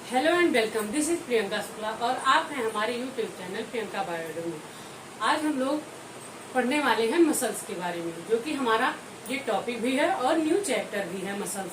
Hello and welcome, this is Priyanka Shukla और आप हैं हमारे यूट्यूब चैनल प्रियंका बायोडो में। आज हम लोग पढ़ने वाले हैं मसल्स के बारे में, जो कि हमारा ये टॉपिक भी है और न्यू चैप्टर भी है मसल्स।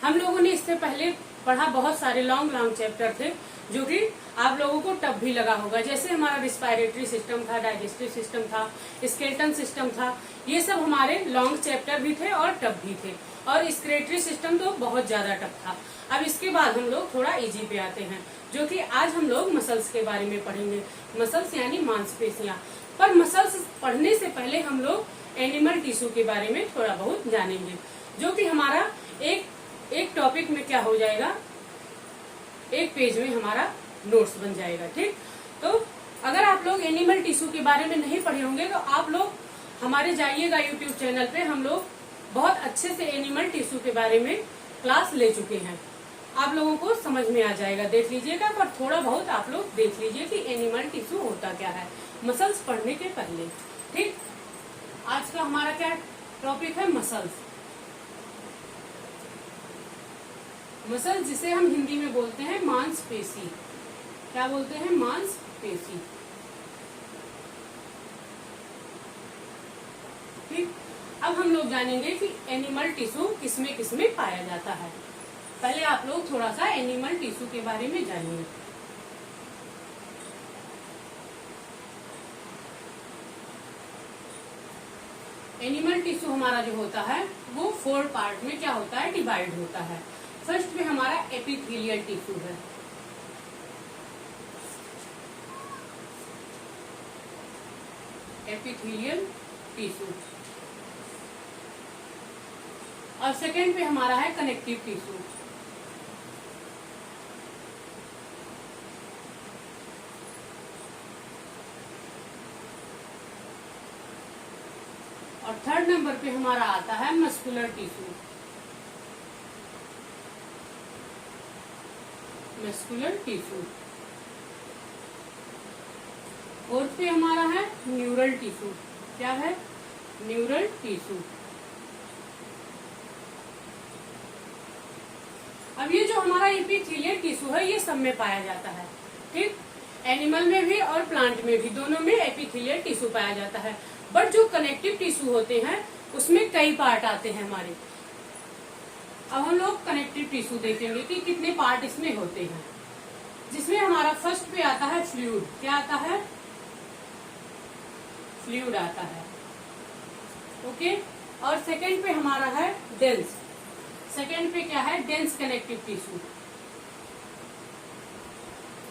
हम लोगों ने इससे पहले पढ़ा बहुत सारे लॉन्ग चैप्टर थे, जो कि आप लोगों को टफ भी लगा होगा। जैसे हमारा रिस्पायरेटरी सिस्टम था, डाइजेस्टिव सिस्टम था, स्केलेटन सिस्टम था, ये सब हमारे लॉन्ग चैप्टर भी थे और टफ भी थे। और स्केलेटरी सिस्टम तो बहुत ज्यादा टफ था। अब इसके बाद हम लोग थोड़ा इजी पे आते हैं, जो कि आज हम लोग मसल्स के बारे में पढ़ेंगे। मसल्स यानी मांसपेशियां। पर मसल्स पढ़ने से पहले हम लोग एनिमल टिश्यू के बारे में थोड़ा बहुत जानेंगे, जो कि हमारा एक टॉपिक में क्या हो जाएगा, एक पेज में हमारा नोट्स बन जाएगा। ठीक, तो अगर आप लोग एनिमल टिश्यू के बारे में नहीं पढ़े होंगे तो आप लोग हमारे जाइएगा यूट्यूब चैनल पे। हम लोग बहुत अच्छे से एनिमल टिश्यू के बारे में क्लास ले चुके हैं, आप लोगों को समझ में आ जाएगा। देख लीजिएगा, पर थोड़ा बहुत आप लोग देख लीजिए कि एनिमल टिश्यू होता क्या है मसल्स पढ़ने के पहले। ठीक, आज का हमारा क्या टॉपिक है, मसल्स। मसल जिसे हम हिंदी में बोलते हैं मांसपेशी। क्या बोलते हैं? मांसपेशी। ठीक, अब हम लोग जानेंगे कि एनिमल टिश्यू किसमें किसमें पाया जाता है। पहले आप लोग थोड़ा सा एनिमल टिश्यू के बारे में जानिए। एनिमल टिश्यू हमारा जो होता है वो 4 पार्ट में क्या होता है, डिवाइड होता है। फर्स्ट में हमारा एपिथेलियल टिश्यू है। Epithelial tissue. और सेकेंड पे हमारा है कनेक्टिव टिश्यू। और थर्ड नंबर पे हमारा आता है muscular tissue. Muscular tissue. Fourth पे हमारा है न्यूरल टिश्यू। क्या है? Neural tissue. अब ये जो हमारा एपिथेलियल टिश्यू है ये सब में पाया जाता है। ठीक, एनिमल में भी और प्लांट में भी, दोनों में एपिथेलियल टिश्यू पाया जाता है। बट जो कनेक्टिव टिश्यू होते हैं उसमें कई पार्ट आते हैं हमारे। अब हम लोग कनेक्टिव टिश्यू देखेंगे कि कितने पार्ट इसमें होते हैं, जिसमें हमारा फर्स्ट पे आता है फ्लूइड। क्या आता है? फ्लूइड आता है। ओके, और सेकेंड पे हमारा है डेंस। सेकेंड पे क्या है? Dense connective tissue.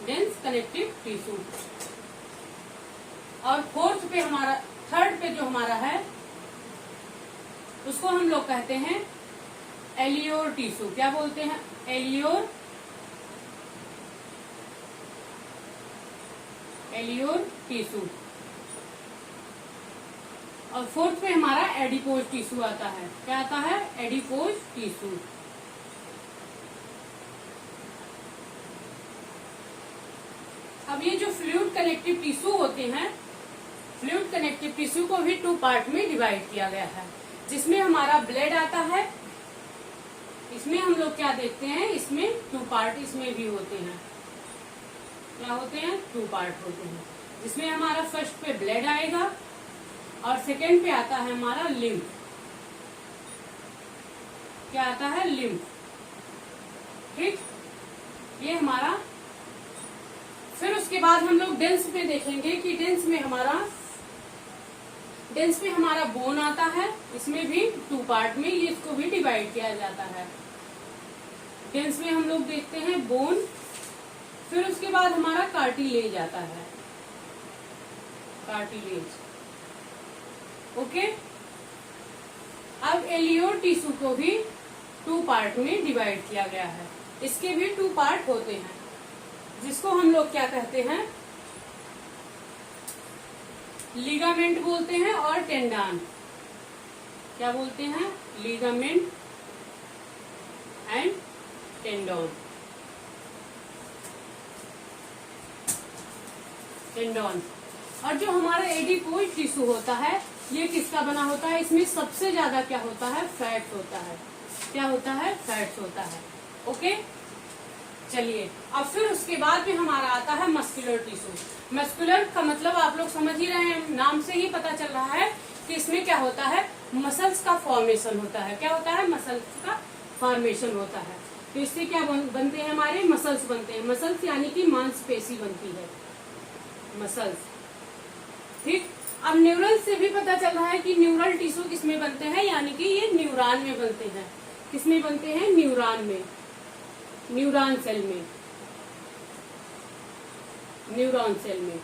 Dense connective tissue. और फोर्थ पे हमारा, थर्ड पे जो हमारा है उसको हम लोग कहते हैं एलियोर टिश्यू। क्या बोलते हैं? एलियोर। एलियोर टिश्यू। और फोर्थ पे हमारा एडिपोज टिश्यू आता है। क्या आता है? Adipose tissue. अब ये जो फ्लूइड कनेक्टिव टिश्यू होते हैं, फ्लूइड कनेक्टिव टिश्यू को भी 2 पार्ट में डिवाइड किया गया है, जिसमें हमारा ब्लड आता है। इसमें हम लोग क्या देखते हैं, इसमें 2 पार्ट इसमें भी होते हैं। क्या होते हैं? 2 पार्ट होते हैं, जिसमें हमारा फर्स्ट पे ब्लड आएगा और सेकेंड पे आता है हमारा लिम्फ। क्या आता है? लिम्फ। ठीक, ये हमारा। फिर उसके बाद हम लोग डेंस पे देखेंगे कि डेंस में हमारा बोन आता है। इसमें भी 2 पार्ट में ये इसको भी डिवाइड किया जाता है। डेंस में हम लोग देखते हैं बोन। फिर उसके बाद हमारा कार्टिलेज आता है। कार्टिलेज। ओके, अब एलियोर टिश्यू को भी 2 पार्ट में डिवाइड किया गया है। इसके भी 2 पार्ट होते हैं, जिसको हम लोग क्या कहते हैं, लिगामेंट बोलते हैं और टेंडन। क्या बोलते हैं? Ligament and tendon. टेंडन। और जो हमारा एडिपोज टिश्यू होता है ये किसका बना होता है? इसमें सबसे ज्यादा क्या होता है? फैट होता है। क्या होता है? फैट्स होता है। ओके, चलिए, अब फिर उसके बाद भी हमारा आता है मस्कुलर टिश्यू। मस्कुलर का मतलब आप लोग समझ ही रहे हैं, नाम से ही पता चल रहा है कि इसमें क्या होता है, मसल्स का फॉर्मेशन होता है। क्या होता है, मसल्स का फॉर्मेशन होता है। तो इससे क्या बनते हैं, हमारे मसल्स बनते हैं। मसल्स यानी कि मांसपेशी बनती है, मसल्स। ठीक, अब न्यूरल से भी पता चल रहा है कि न्यूरल टिश्यू किसमें बनते हैं, यानी कि ये न्यूरॉन में बनते हैं। किसमें बनते हैं, न्यूरॉन में, न्यूरॉन सेल में, न्यूरॉन सेल में।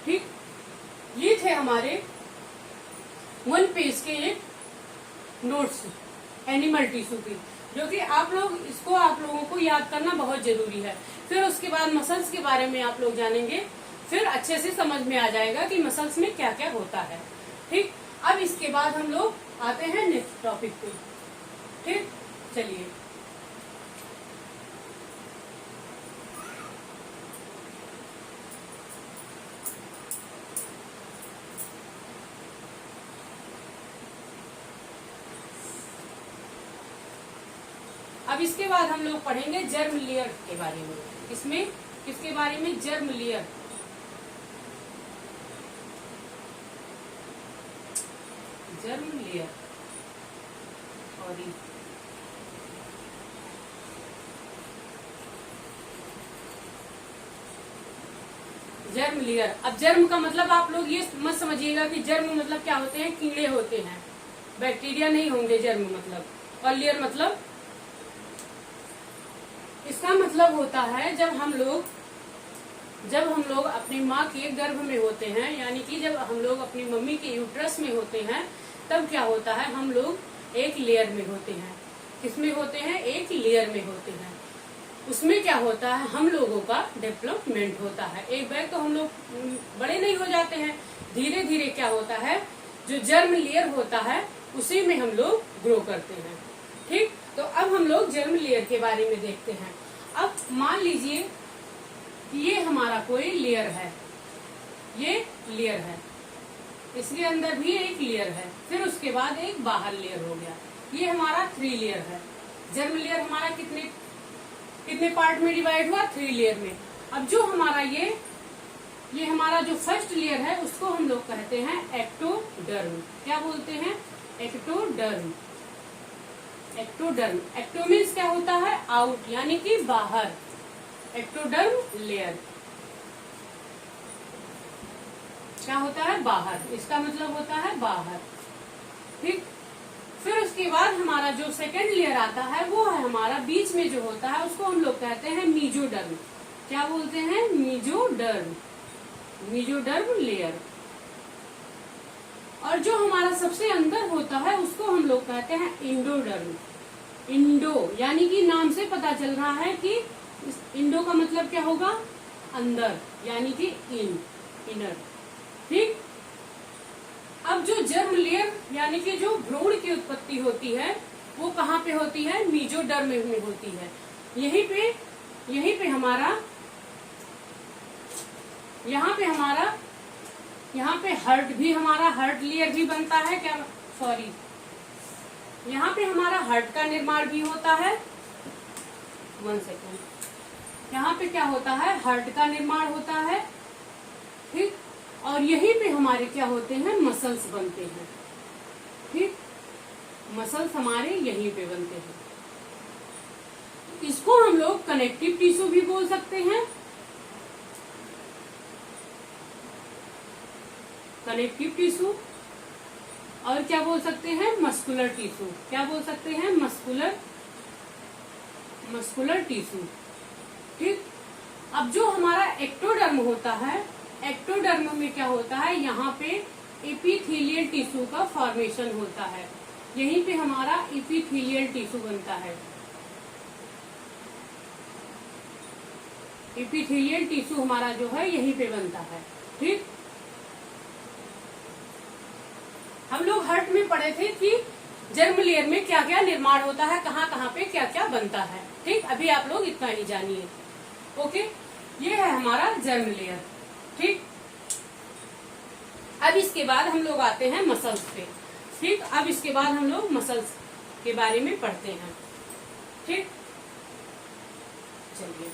ठीक, ये थे हमारे 1 पेज के एक नोट्स एनिमल टिश्यू की, जो कि आप लोगों को याद करना बहुत जरूरी है। फिर उसके बाद मसल्स के बारे में आप लोग जानेंगे, फिर अच्छे से समझ में आ जाएगा कि मसल्स में क्या क्या होता है। ठीक, अब इसके बाद हम लोग आते हैं नेक्स्ट टॉपिक पे। ठीक, चलिए, अब इसके बाद हम लोग पढ़ेंगे जर्म लेयर के बारे में। इसमें किसके बारे में, जर्म लेयर। जर्म लेयर और जर्म लेयर। अब जर्म का मतलब आप लोग ये मत समझिएगा कि जर्म मतलब क्या होते हैं, कीड़े होते हैं, बैक्टीरिया नहीं होंगे जर्म मतलब। और लेयर मतलब, इसका मतलब होता है जब हम लोग अपनी माँ के गर्भ में होते हैं, यानी कि जब हम लोग अपनी मम्मी के यूट्रस में होते हैं, तब क्या होता है, हम लोग एक लेयर में होते हैं। किसमें होते हैं, एक लेयर में होते हैं। उसमें क्या होता है, हम लोगों का डेवलपमेंट होता है। एक बैग तो हम लोग बड़े नहीं हो जाते हैं, धीरे धीरे क्या होता है, जो जर्म लेयर होता है उसी में हम लोग ग्रो करते हैं। ठीक, तो अब हम लोग जर्म लेयर के बारे में देखते हैं। अब मान लीजिए कि ये हमारा कोई लेयर है, ये लेयर है, इसके अंदर भी एक लेयर है, फिर उसके बाद एक बाहर लेयर हो गया। ये हमारा 3 लेयर है। जर्म लेयर हमारा कितने पार्ट में डिवाइड हुआ, 3 लेयर में। अब जो हमारा ये हमारा जो फर्स्ट लेयर है, उसको हम लोग कहते हैं एक्टोडर्म। क्या बोलते हैं, एक्टोडर्म। एक्टोडर्म, एक्टो मीन्स क्या होता है, आउट, यानी कि बाहर। एक्टोडर्म लेयर क्या होता है, बाहर, इसका मतलब होता है बाहर। ठीक, फिर उसके बाद हमारा जो सेकंड लेयर आता है वो है हमारा बीच में जो होता है, उसको हम लोग कहते हैं मीजोडर्म। क्या बोलते हैं, मीजोडर्म, मीजोडर्म लेयर। और जो हमारा सबसे अंदर होता है उसको हम लोग कहते हैं इंडोडर्म। इंडो यानी कि नाम से पता चल रहा है कि इंडो का मतलब क्या होगा, अंदर, यानी कि इनर। ठीक, अब जो जर्म लेयर यानी कि जो भ्रूण की उत्पत्ति होती है वो कहाँ पे होती है, मीजोडर्म में होती है। यहीं पे हमारा यहाँ पे हार्ट भी, हमारा हार्ट लेयर भी बनता है। क्या, सॉरी, यहाँ पे हमारा हार्ट का निर्माण भी होता है। 1 सेकेंड, यहाँ पे क्या होता है, हार्ट का निर्माण होता है। ठीक, और यहीं पे हमारे क्या होते हैं, मसल्स बनते हैं। ठीक, मसल्स हमारे यहीं पे बनते हैं। इसको हम लोग कनेक्टिव टिश्यू भी बोल सकते हैं, कनेक्टिव टिश्यू। और क्या बोल सकते हैं, मस्कुलर टिश्यू। क्या बोल सकते हैं, मस्कुलर टिश्यू। ठीक, अब जो हमारा एक्टोडर्म होता है, एक्टोडर्म में क्या होता है, यहाँ पे एपिथेलियल टिश्यू का फॉर्मेशन होता है। यहीं पे हमारा एपिथेलियल टिश्यू बनता है। एपिथेलियल टिश्यू हमारा जो है यहीं पे बनता है। ठीक, हम लोग हार्ट में पढ़े थे कि जर्म लेयर में क्या क्या निर्माण होता है, कहाँ कहाँ पे क्या क्या बनता है। ठीक, अभी आप लोग इतना ही जानिए। ओके, ये है हमारा जर्म लेयर। ठीक, अब इसके बाद हम लोग आते हैं मसल्स पे। ठीक, अब इसके बाद हम लोग मसल्स के बारे में पढ़ते हैं। ठीक, चलिए।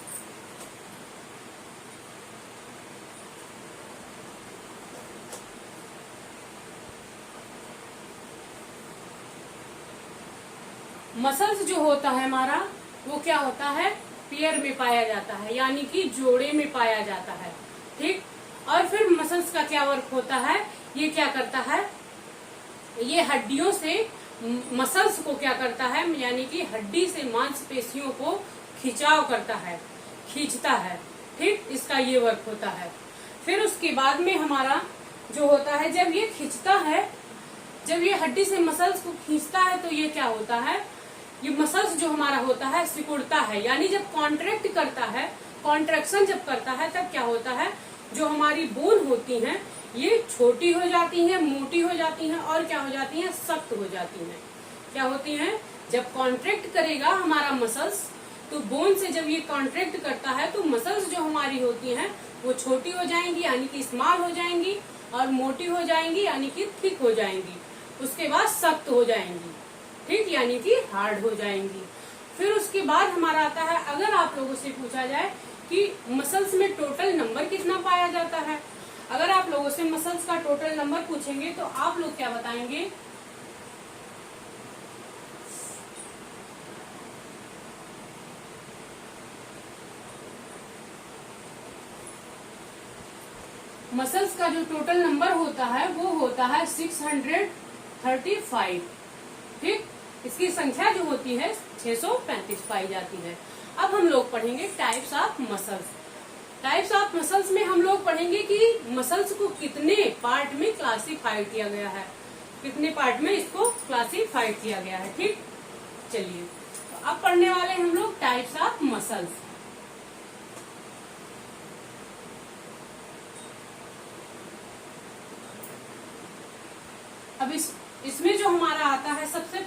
मसल्स जो होता है हमारा वो क्या होता है, पेयर में पाया जाता है, यानी कि जोड़े में पाया जाता है। ठीक। और फिर मसल्स का क्या वर्क होता है, ये क्या करता है, ये हड्डियों से मसल्स को क्या करता है, यानी कि हड्डी से मांसपेशियों को खिंचाव करता है, खींचता है। ठीक, इसका ये वर्क होता है। फिर उसके बाद में हमारा जो होता है, जब ये खींचता है, जब ये हड्डी से मसल्स को खींचता है तो ये क्या होता है, ये मसल्स जो हमारा होता है सिकुड़ता है, यानी जब कॉन्ट्रैक्ट करता है, कॉन्ट्रैक्शन जब करता है तब क्या होता है, जो हमारी बोन होती हैं ये छोटी हो जाती हैं, मोटी हो जाती हैं और क्या हो जाती हैं, सख्त हो जाती हैं। क्या होती हैं, जब कॉन्ट्रैक्ट करेगा हमारा मसल्स, तो बोन से जब ये कॉन्ट्रैक्ट करता है तो मसल्स जो हमारी होती हैं वो छोटी हो जाएंगी, यानी कि स्मॉल हो जाएंगी, और मोटी हो जाएंगी, यानी कि थिक हो जाएंगी। उसके बाद सख्त हो जाएंगी, ठीक, यानी कि हार्ड हो जाएंगी। फिर उसके बाद हमारा आता है, अगर आप लोगों से पूछा जाए कि मसल्स में टोटल नंबर कितना पाया जाता है, अगर आप लोगों से मसल्स का टोटल नंबर पूछेंगे तो आप लोग क्या बताएंगे, मसल्स का जो टोटल नंबर होता है वो होता है 635। ठीक, इसकी संख्या जो होती है 635 पाई जाती है। अब हम लोग पढ़ेंगे types of muscles. Types of muscles में हम लोग पढ़ेंगे कि मसल्स को कितने पार्ट में क्लासिफाइड किया गया है, कितने पार्ट में इसको क्लासिफाइड किया गया है। ठीक, चलिए तो अब पढ़ने वाले हम लोग टाइप्स ऑफ मसल्स। अब इसमें जो हमारा आता है, सबसे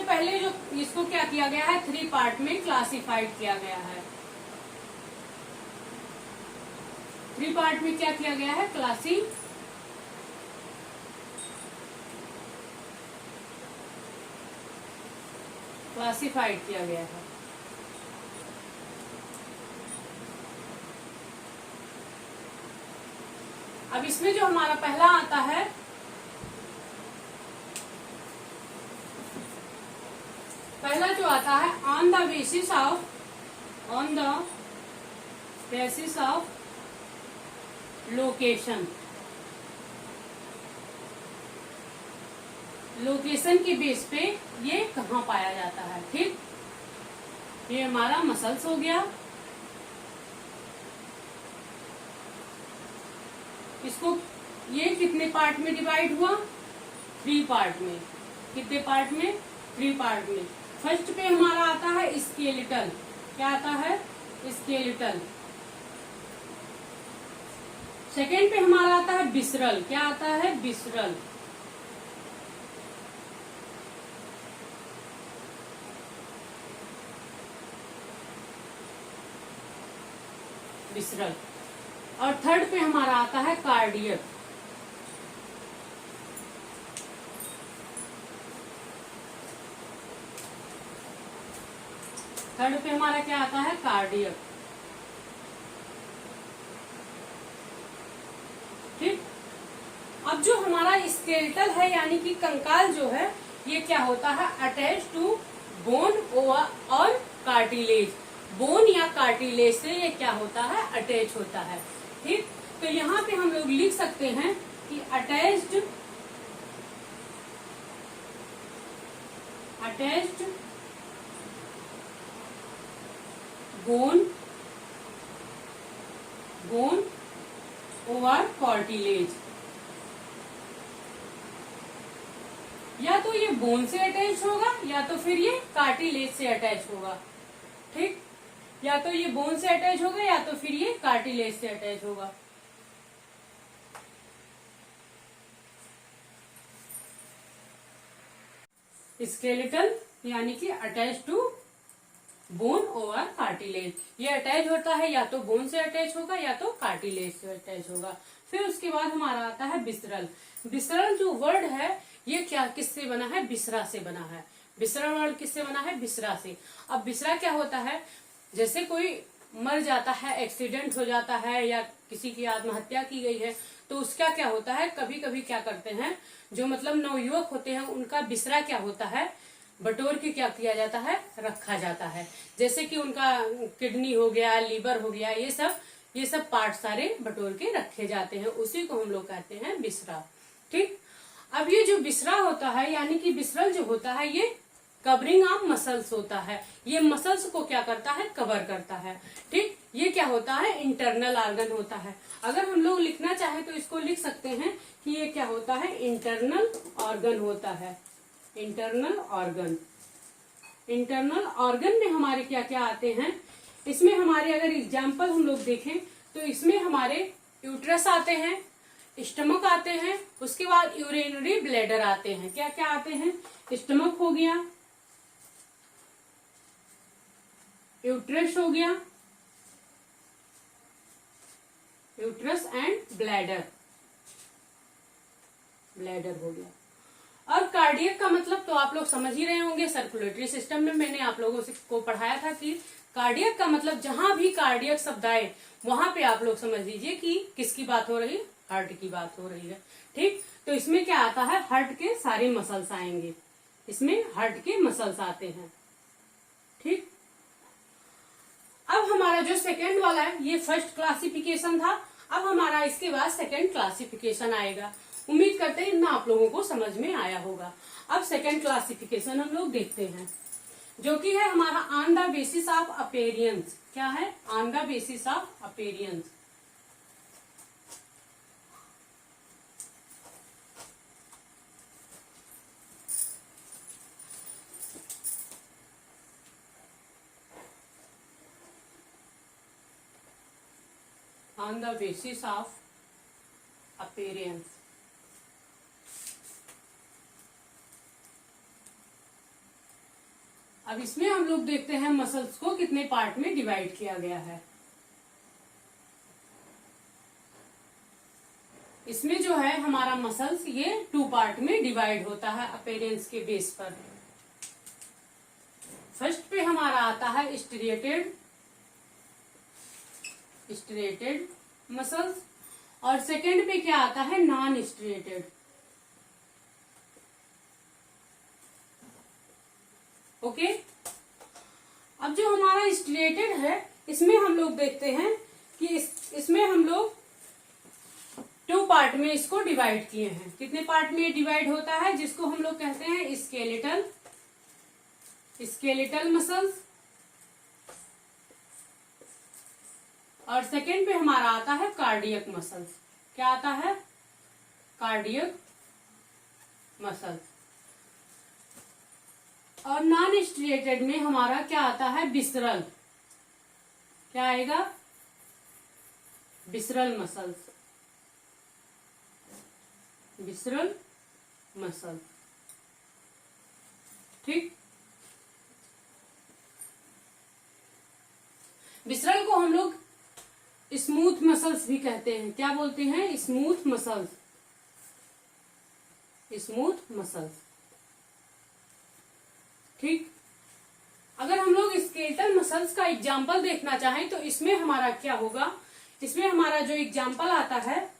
पहले जो इसको क्या किया गया है, 3 पार्ट में क्लासिफाइड किया गया है। 3 पार्ट में क्या किया गया है, क्लासिफाइड किया गया है। अब इसमें जो हमारा पहला आता है, पहला जो आता है, on the basis of location के बेस पे ये कहाँ पाया जाता है। ठीक, ये हमारा मसल्स हो गया। इसको ये कितने पार्ट में डिवाइड हुआ, 3 पार्ट में। कितने पार्ट में, 3 पार्ट में। फर्स्ट पे हमारा आता है स्केलेटल। क्या आता है, स्केलेटल। सेकेंड पे हमारा आता है विसरल। क्या आता है, विसरल। विसरल। और थर्ड पे हमारा आता है कार्डियक। थर्ड पे हमारा क्या आता है, कार्डियक। ठीक, अब जो हमारा स्केलेटल है, यानी कि कंकाल जो है, ये क्या होता है, अटैच टू बोन और कार्टिलेज। बोन या कार्टिलेज से ये क्या होता है, अटैच होता है। ठीक, तो यहाँ पे हम लोग लिख सकते हैं कि अटैच्ड बोन ओवर कार्टिलेज। या तो ये बोन से अटैच होगा, या तो फिर ये कार्टिलेज से अटैच होगा। ठीक, या तो ये बोन से अटैच होगा, या तो फिर ये कार्टिलेज से अटैच होगा। स्केलेटल यानी कि attach to bone over cartilage. ये अटैच होता है, या तो बोन से अटैच होगा या तो कार्टिलेज से अटैच होगा। फिर उसके बाद हमारा आता है विसरल। विसरल जो वर्ड है ये क्या किससे बना है, विसरा से बना है। विसरल वर्ड किससे बना है, विसरा से। अब विसरा क्या होता है, जैसे कोई मर जाता है, एक्सीडेंट हो जाता है या किसी की आत्महत्या की गई है, तो उसका क्या होता है, कभी कभी क्या करते हैं, जो मतलब नवयुवक होते हैं उनका बिसरा क्या होता है, बटोर के क्या किया जाता है, रखा जाता है। जैसे कि उनका किडनी हो गया, लीवर हो गया, ये सब पार्ट सारे बटोर के रखे जाते हैं, उसी को हम लोग कहते हैं बिसरा। ठीक, अब ये जो बिसरा होता है यानी कि बिसरल जो होता है, ये कवरिंग ऑफ मसल्स होता है। ये मसल्स को क्या करता है, कवर करता है। ठीक, ये क्या होता है, इंटरनल ऑर्गन होता है। अगर हम लोग लिखना चाहे तो इसको लिख सकते हैं कि ये क्या होता है, इंटरनल ऑर्गन होता है। इंटरनल ऑर्गन, इंटरनल ऑर्गन में हमारे क्या क्या आते हैं, इसमें हमारे अगर एग्जाम्पल हम लोग देखें तो इसमें हमारे यूट्रस आते हैं, स्टमक आते हैं, उसके बाद यूरिनरी ब्लैडर आते हैं। क्या क्या आते हैं, स्टमक हो गया, यूट्रस हो गया, यूट्रस एंड ब्लैडर, ब्लैडर हो गया। और कार्डियक का मतलब तो आप लोग समझ ही रहे होंगे, सर्कुलेटरी सिस्टम में मैंने आप लोगों को पढ़ाया था कि कार्डियक का मतलब जहां भी कार्डियक शब्द आए वहां पे आप लोग समझ लीजिए कि किसकी बात हो रही है, हार्ट की बात हो रही है। ठीक, तो इसमें क्या आता है, हार्ट के सारे मसल्स आएंगे, इसमें हार्ट के मसल्स आते हैं। ठीक, अब हमारा जो सेकेंड वाला है ये फर्स्ट क्लासिफिकेशन था, अब हमारा इसके बाद सेकेंड क्लासिफिकेशन आएगा। उम्मीद करते हैं ना आप लोगों को समझ में आया होगा। अब सेकेंड क्लासिफिकेशन हम लोग देखते हैं, जो कि है हमारा on the basis of appearance. क्या है, on the basis of appearance. On the basis of appearance. अब इसमें हम लोग देखते हैं मसल्स को कितने पार्ट में डिवाइड किया गया है। इसमें जो है हमारा मसल्स ये 2 पार्ट में डिवाइड होता है अपीयरेंस के बेस पर। फर्स्ट पे हमारा आता है स्ट्रिएटेड मसल्स, और सेकंड पे क्या आता है, नॉन स्ट्रिएटेड। ओके, अब जो हमारा स्ट्रिएटेड है इसमें हम लोग देखते हैं कि इसमें हम लोग 2 पार्ट में इसको डिवाइड किए हैं। कितने पार्ट में डिवाइड होता है, जिसको हम लोग कहते हैं स्केलेटल मसल्स, और सेकेंड पे हमारा आता है कार्डियक मसल्स। क्या आता है, कार्डियक मसल्स। और नॉन स्ट्रिएटेड में हमारा क्या आता है, विसरल। क्या आएगा, विसरल मसल्स, विसरल मसल। ठीक, विसरल को हम लोग स्मूथ मसल्स भी कहते हैं। क्या बोलते हैं, स्मूथ मसल्स, स्मूथ मसल्स। ठीक, अगर हम लोग स्केलेटल मसल्स का एग्जाम्पल देखना चाहें तो इसमें हमारा क्या होगा, इसमें हमारा जो एग्जाम्पल आता है,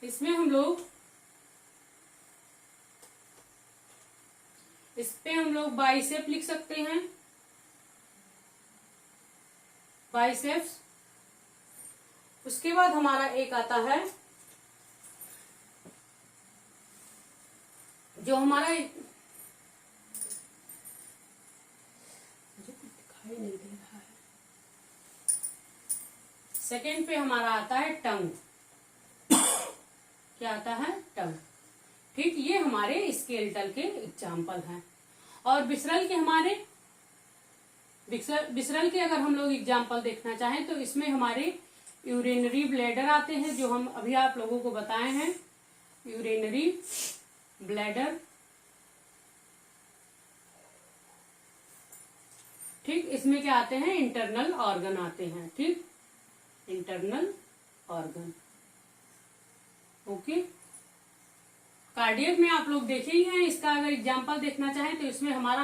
इसमें हम लोग इस पे हम लोग बाइसेप लिख सकते हैं, बाइसेप्स। उसके बाद हमारा एक आता है जो हमारा दिखाई नहीं दे रहा है, सेकेंड पे हमारा आता है टंग। क्या आता है, टंग। ठीक, ये हमारे स्केलेटल के एग्जाम्पल हैं। और विसरल के अगर हम लोग एग्जाम्पल देखना चाहें तो इसमें हमारे यूरिनरी ब्लैडर आते हैं, जो हम अभी आप लोगों को बताए हैं, यूरिनरी ब्लैडर। ठीक, इसमें क्या आते हैं, इंटरनल ऑर्गन आते हैं। ठीक, इंटरनल ऑर्गन। ओके, कार्डियक में आप लोग देखे ही हैं, इसका अगर एग्जाम्पल देखना चाहें तो इसमें हमारा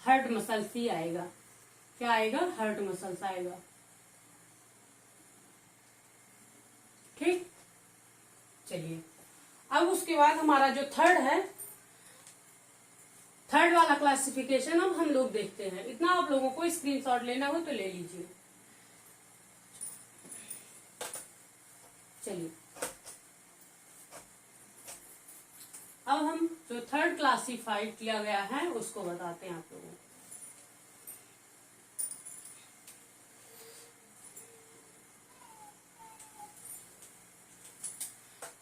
हर्ट मसल्स ही आएगा। क्या आएगा? हर्ट मसल्स आएगा। ठीक, चलिए अब उसके बाद हमारा जो थर्ड है, थर्ड वाला क्लासिफिकेशन अब हम लोग देखते हैं। इतना आप लोगों को स्क्रीनशॉट लेना हो तो ले लीजिए। चलिए अब हम जो थर्ड क्लासिफाइड किया गया है उसको बताते हैं आप लोगों को।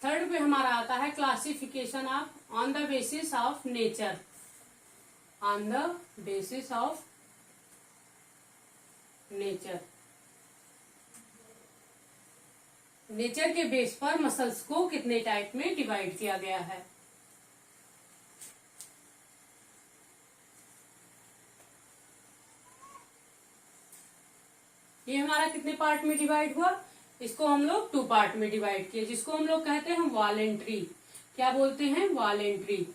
थर्ड पे हमारा आता है classification of on the basis of nature, on the basis of nature. Nature के बेस पर मसल्स को कितने टाइप में डिवाइड किया गया है। ये हमारा कितने पार्ट में डिवाइड हुआ? इसको हम लोग 2 पार्ट में डिवाइड किए, जिसको हम लोग कहते हैं वॉलेंट्री। क्या बोलते हैं? वॉलेंट्री।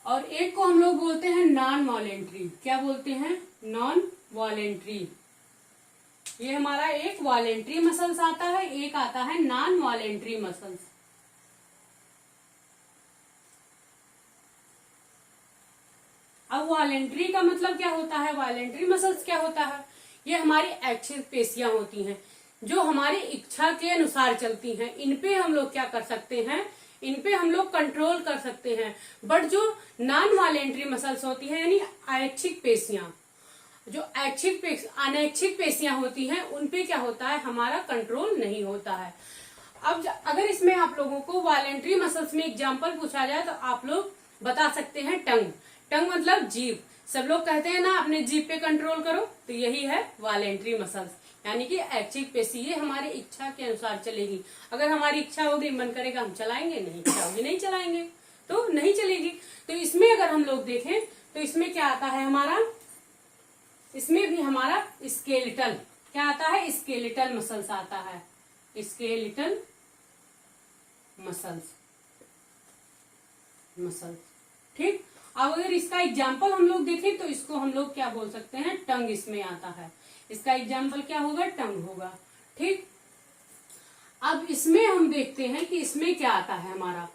और एक को हम लोग बोलते हैं नॉन वॉलेंट्री। क्या बोलते हैं? Non voluntary. ये हमारा एक वॉलेंट्री मसल्स आता है, एक आता है नॉन वॉलेंट्री मसल्स। अब वॉलेंट्री का मतलब क्या होता है? वॉलेंट्री मसल्स क्या होता है? ये हमारी ऐच्छिक पेशियां होती हैं जो हमारी इच्छा के अनुसार चलती हैं। इनपे हम लोग क्या कर सकते हैं? इनपे हम लोग कंट्रोल कर सकते हैं। बट जो नॉन वॉलेंट्री मसल्स होती हैं यानी ऐच्छिक पेशियां, जो अनैच्छिक पेशियां होती हैं उनपे क्या होता है? हमारा कंट्रोल नहीं होता है। अब अगर इसमें आप लोगों को वॉलेंट्री मसल्स में एग्जांपल पूछा जाए तो आप लोग बता सकते हैं टंग। टंग मतलब जीभ। सब लोग कहते हैं ना अपने जीभ पे कंट्रोल करो, तो यही है वॉलेंट्री मसल्स यानी कि ऐच्छिक पेशी। ये हमारी इच्छा के अनुसार चलेगी। अगर हमारी इच्छा होगी, मन करेगा हम चलाएंगे, नहीं इच्छा होगी नहीं चलाएंगे, तो नहीं चलेगी। तो इसमें अगर हम लोग देखें तो इसमें क्या आता है हमारा? इसमें भी हमारा स्केलेटल क्या आता है? स्केलेटल मसल्स आता है। स्केलेटल मसल्स ठीक। अब अगर इसका एग्जाम्पल हम लोग देखें तो इसको हम लोग क्या बोल सकते हैं? टंग इसमें आता है। इसका एग्जाम्पल क्या होगा? टंग होगा। ठीक, अब इसमें हम देखते हैं कि इसमें क्या आता है हमारा।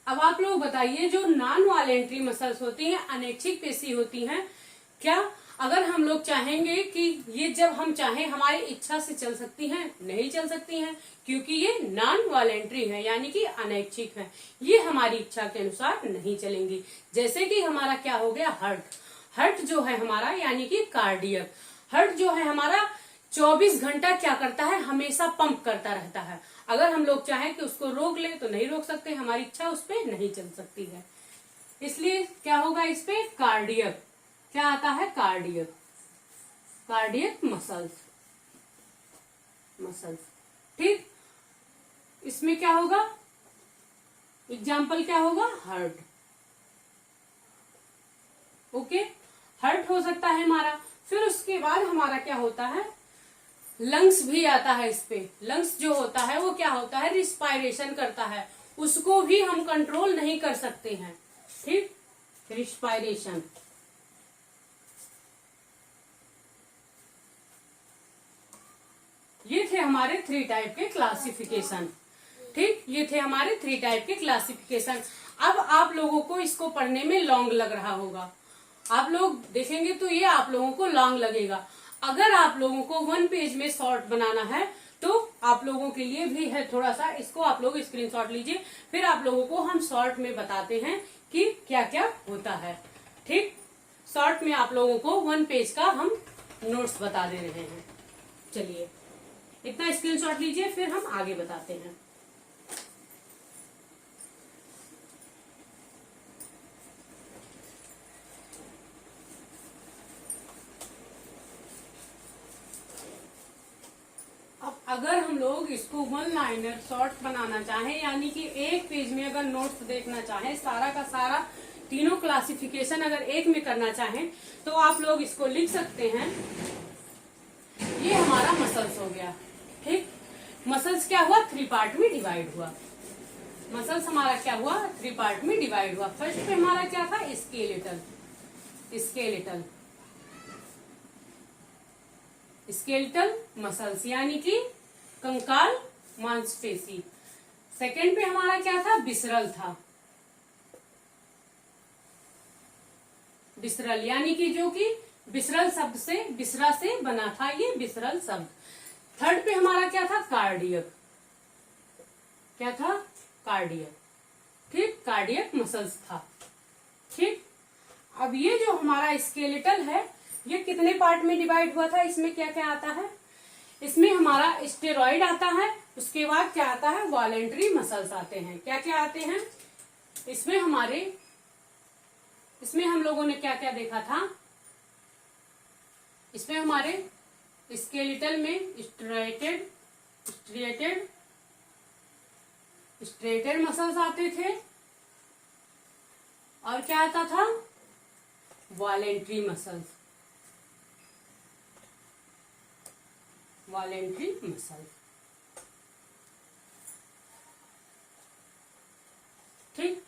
अब आप लोग बताइए, जो नॉन वॉलेंट्री मसल्स होती हैं, अनैच्छिक पेशी होती हैं, क्या अगर हम लोग चाहेंगे कि ये जब हम चाहें हमारी इच्छा से चल सकती हैं? नहीं चल सकती हैं, क्योंकि ये नॉन वॉलेंट्री है यानी कि अनैच्छिक है। ये हमारी इच्छा के अनुसार नहीं चलेंगी। जैसे कि हमारा क्या हो गया? हार्ट जो है हमारा यानी कि कार्डियक। हार्ट जो है हमारा 24 घंटा क्या करता है? हमेशा पंप करता रहता है। अगर हम लोग चाहें कि उसको रोक ले तो नहीं रोक सकते, हमारी इच्छा उस पर नहीं चल सकती है। इसलिए क्या होगा? इस पे कार्डियक क्या आता है? कार्डियक मसल्स ठीक। इसमें क्या होगा? एग्जाम्पल क्या होगा? हार्ट। ओके, हार्ट हो सकता है हमारा। फिर उसके बाद हमारा क्या होता है? लंग्स भी आता है। इस पे लंग्स जो होता है वो क्या होता है? रिस्पायरेशन करता है, उसको भी हम कंट्रोल नहीं कर सकते हैं। ठीक, रिस्पायरेशन। ये थे हमारे 3 टाइप के क्लासिफिकेशन। ठीक, ये थे हमारे 3 टाइप के क्लासिफिकेशन। अब आप लोगों को इसको पढ़ने में लॉन्ग लग रहा होगा। आप लोग देखेंगे तो ये आप लोगों को लॉन्ग लगेगा। अगर आप लोगों को 1 पेज में शॉर्ट बनाना है तो आप लोगों के लिए भी है थोड़ा सा, इसको आप लोग स्क्रीनशॉट लीजिए, फिर आप लोगों को हम शॉर्ट में बताते हैं कि क्या क्या होता है। ठीक, शॉर्ट में आप लोगों को 1 पेज का हम नोट्स बता दे रहे हैं। चलिए इतना स्क्रीनशॉट लीजिए, फिर हम आगे बताते हैं। अब अगर हम लोग इसको 1 लाइनर शॉर्ट बनाना चाहें, यानी कि 1 पेज में अगर नोट्स देखना चाहें, सारा का सारा तीनों क्लासिफिकेशन अगर एक में करना चाहें तो आप लोग इसको लिख सकते हैं। ये हमारा मसल्स हो गया। ठीक, मसल्स क्या हुआ? 3 पार्ट में डिवाइड हुआ। मसल्स हमारा क्या हुआ, 3 पार्ट में डिवाइड हुआ। फर्स्ट पे हमारा क्या था, स्केलेटल, स्केलेटल, स्केलेटल मसल्स यानी कि कंकाल मांसपेशी। सेकेंड पे हमारा क्या था, विसरल था, विसरल यानी कि जो कि विसरल शब्द से, विसरा से बना था ये विसरल शब्द। थर्ड पे हमारा क्या था, कार्डियक, क्या था, कार्डियक, ठीक, कार्डियक मसल्स था, ठीक। अब ये जो हमारा स्केलेटल है ये कितने पार्ट में डिवाइड हुआ था, इसमें क्या क्या आता है, इसमें हमारा स्टेरॉइड आता है, उसके बाद क्या आता है, वॉलेंट्री मसल्स आते हैं। क्या क्या आते हैं इसमें हमारे, इसमें हम लोगों ने क्या क्या देखा था, इसमें हमारे स्केलेटल में स्ट्रेटेड स्ट्रेटेड स्ट्रेटेड मसल्स आते थे, और क्या आता था, वॉलेंट्री मसल्स, वॉलेंट्री मसल्स, ठीक।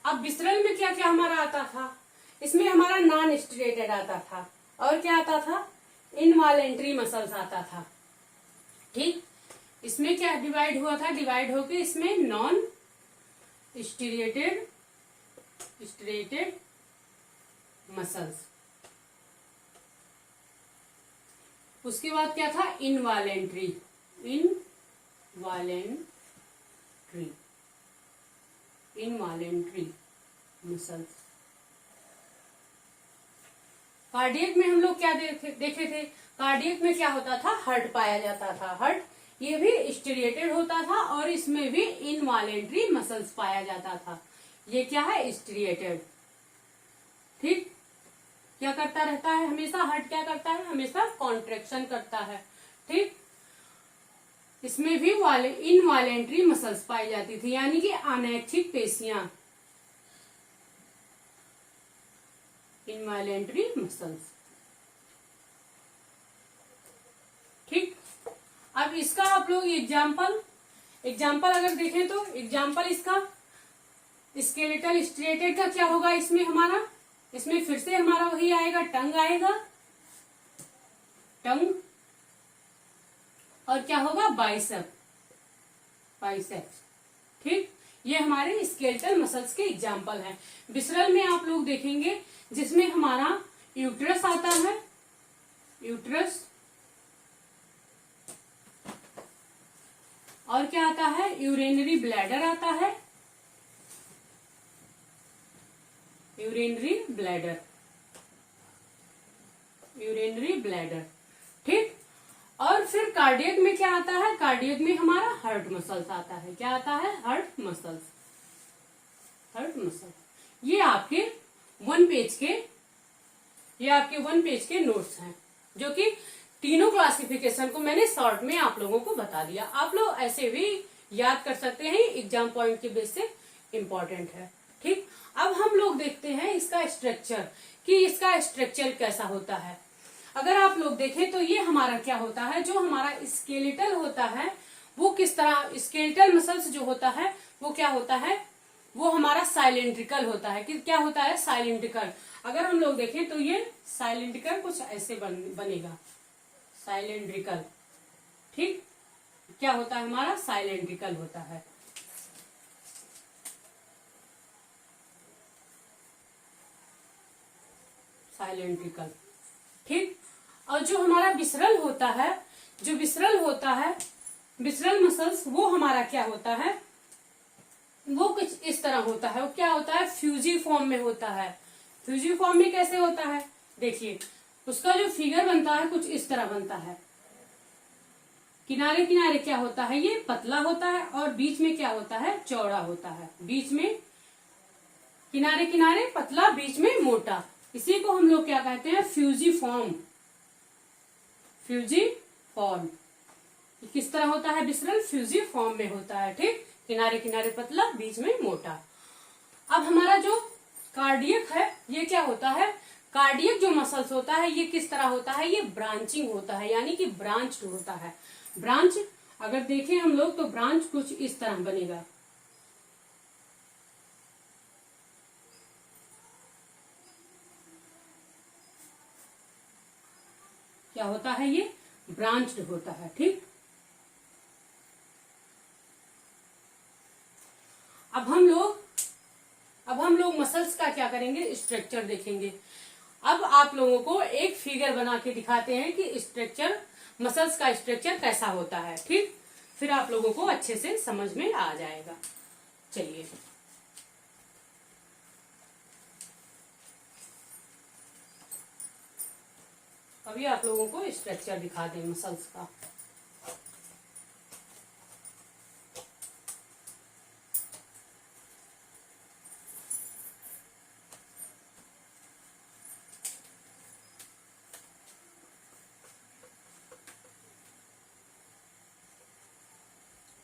अब विसरल में क्या क्या हमारा आता था, इसमें हमारा नॉन स्ट्रेटेड आता था, और क्या आता था, इनवॉलेंट्री मसल्स आता था, ठीक। इसमें क्या डिवाइड हुआ था, डिवाइड होके इसमें नॉन स्ट्रेटेड स्ट्रेटेड मसल्स, उसके बाद क्या था, involuntary, involuntary involuntary muscles. Cardiac में हम लोग क्या देखे थे, कार्डियक में क्या होता था, हार्ट पाया जाता था, हार्ट ये भी स्ट्रिएटेड होता था, और इसमें भी इनवॉलेंट्री मसल्स पाया जाता था। ये क्या है, स्ट्रिएटेड, ठीक। क्या करता रहता है हमेशा, हार्ट क्या करता है, हमेशा कॉन्ट्रेक्शन करता है, ठीक। इसमें भी इनवॉलेंट्री मसल्स पाई जाती थी, यानी कि अनैच्छिक पेशियां, इनवॉलेंट्री मसल्स, ठीक। अब इसका आप लोग एग्जाम्पल अगर देखें तो एग्जाम्पल इसका स्केलेटल स्ट्रेटेड का क्या होगा, इसमें हमारा, इसमें फिर से हमारा वही आएगा, टंग आएगा, टंग, और क्या होगा, बाइसेप, बाइसेप्स, ठीक। ये हमारे स्केलेटल मसल्स के एग्जाम्पल हैं। विसरल में आप लोग देखेंगे जिसमें हमारा यूट्रस आता है, यूट्रस, और क्या आता है, यूरिनरी ब्लैडर आता है, यूरिनरी ब्लैडर, यूरिनरी ब्लैडर, ठीक। और फिर कार्डियक में क्या आता है, कार्डियक में हमारा हार्ट मसल्स आता है, क्या आता है, हार्ट मसल्स, हार्ट मसल्स। ये आपके 1 पेज के नोट्स हैं, जो कि तीनों क्लासिफिकेशन को मैंने शॉर्ट में आप लोगों को बता दिया। आप लोग ऐसे भी याद कर सकते हैं, एग्जाम पॉइंट के बेस से इम्पोर्टेंट है, ठीक। अब हम लोग देखते हैं इसका स्ट्रक्चर, कि इसका स्ट्रक्चर कैसा होता है। अगर आप लोग देखें तो ये हमारा क्या होता है, जो हमारा स्केलेटल होता है वो किस तरह, स्केलेटल मसल्स जो होता है वो क्या होता है, वो हमारा साइलेंड्रिकल होता है, कि क्या होता है, साइलेंड्रिकल। अगर हम लोग देखें तो ये साइलेंड्रिकल कुछ ऐसे बनेगा, साइलेंड्रिकल, ठीक। क्या होता है हमारा, साइलेंड्रिकल होता है, साइलेंड्रिकल, ठीक। और जो हमारा विसरल होता है, जो विसरल होता है, विसरल मसल्स, वो हमारा क्या होता है, वो कुछ इस तरह होता है, वो क्या होता है, फ्यूजी फॉर्म में होता है। फ्यूजी फॉर्म में कैसे होता है, देखिए उसका जो फिगर बनता है कुछ इस तरह बनता है, किनारे किनारे क्या होता है, ये पतला होता है, और बीच में क्या होता है, चौड़ा होता है, बीच में किनारे किनारे पतला, बीच में मोटा, इसी को हम लोग क्या कहते हैं, फ्यूजी फॉर्म, फ्यूजी फॉर्म। किस तरह होता है विसरल, फ्यूजी फॉर्म में होता है, ठीक, किनारे किनारे पतला, बीच में मोटा। अब हमारा जो कार्डियक है ये क्या होता है, कार्डियक जो मसल्स होता है ये किस तरह होता है, ये ब्रांचिंग होता है, यानी कि ब्रांच होता है। ब्रांच अगर देखें हम लोग तो ब्रांच कुछ इस तरह बनेगा, क्या होता है, ये ब्रांच्ड होता है। ठीक, अब हम लोग मसल्स का क्या करेंगे, स्ट्रक्चर देखेंगे। अब आप लोगों को एक फिगर बना के दिखाते हैं कि स्ट्रक्चर, मसल्स का स्ट्रक्चर कैसा होता है। ठीक, फिर आप लोगों को अच्छे से समझ में आ जाएगा। चलिए, अभी आप लोगों को स्ट्रक्चर दिखा दें मसल्स का।